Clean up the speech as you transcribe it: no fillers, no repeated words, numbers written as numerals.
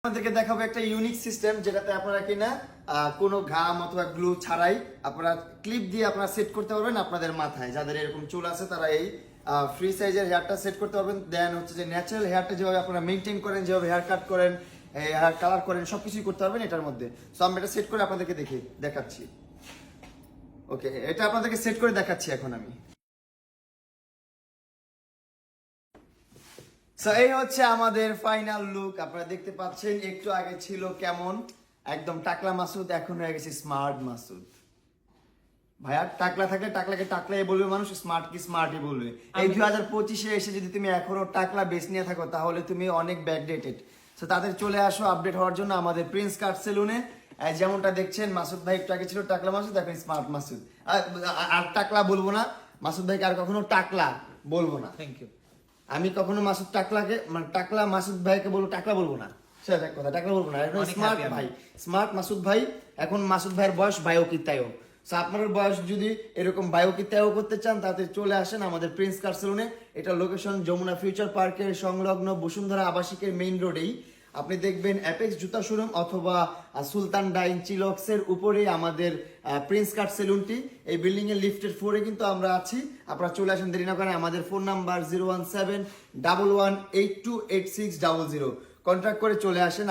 আপনাদেরকে দেখাবো একটা ইউনিক সিস্টেম যেটাতে আপনারা কিনা কোনো ঘাম অথবা গ্লু ছাড়াই আপনারা ক্লিপ দিয়ে আপনারা সেট করতে পারবেন আপনাদের মাথায়। যাদের এরকম চুল আছে তারা এই ফ্রি সাইজের হেয়ারটা সেট করতে পারবেন। দেন হচ্ছে যে ন্যাচারাল হেয়ারটা যেভাবে আপনারা মেনটেন করেন, যেভাবে হেয়ার কাট করেন, হেয়ার কালার করেন, সবকিছুই করতে পারবেন এটার মধ্যে। সো আমি এটা সেট করে আপনাদেরকে দেখাচ্ছি। ওকে, এটা আপনাদেরকে সেট করে দেখাচ্ছি এখন আমি। সো এই হচ্ছে আমাদের ফাইনাল লুক। আপনারা দেখতে পাচ্ছেন একটু আগে ছিল কেমন একদম টাকলা মাসুদ, এখন হয়ে গেছে স্মার্ট মাসুদ। ভাইয়া টাকলা থাকলে টাকলাকে টাকলাই বলবে মানুষ, স্মার্ট কি স্মার্টই বলবে। এই 2025-এ এসে যদি তুমি এখনো টাকলা বেস নিয়ে থাকো তাহলে তুমি অনেক ব্যাকডেটেড। তো তাদের চলে আসো আপডেট হওয়ার জন্য আমাদের প্রিন্স কাট সেলুনে। যেমনটা দেখছেন মাসুদ ভাই একটু আগে ছিল টাকলা মাসুদ, এখন স্মার্ট মাসুদ। আর টাকলা বলবো না, মাসুদ ভাইকে আর কখনো টাকলা বলবো না। Thank you. আমি কখনো মাসুদ টাকলাকে মানে টাকলা মাসুদ ভাইকে বলবো, টাকলা বলবো না, সেটা এক কথা, টাকলা বলবো না। এখন স্মার্ট ভাই, স্মার্ট মাসুদ ভাই। এখন মাসুদ ভাইয়ের বয়স বায়োকিতায়ও। সো আপনার বয়স যদি এরকম বায়োকিতায়ও করতে চান তাতে চলে আসেন আমাদের প্রিন্স কার সেলুনে। এটা লোকেশন যমুনা ফিউচার পার্কের সংলগ্ন বসুন্ধরা আবাসিকের মেইন রোডেই। আপনি দেখবেন অ্যাপেক্স জুতা শোরুম অথবা সুলতান ডাইন চিলক্সের উপরেই আমাদের প্রিন্স কাট সেলুনটি। এই বিল্ডিং এর লিফটের 4-এ কিন্তু আমরা আছি। আপনারা চলে আসেন, দেরি না করেন। আমাদের ফোন নাম্বার 01711828600। কন্ট্যাক্ট করে চলে আসেন।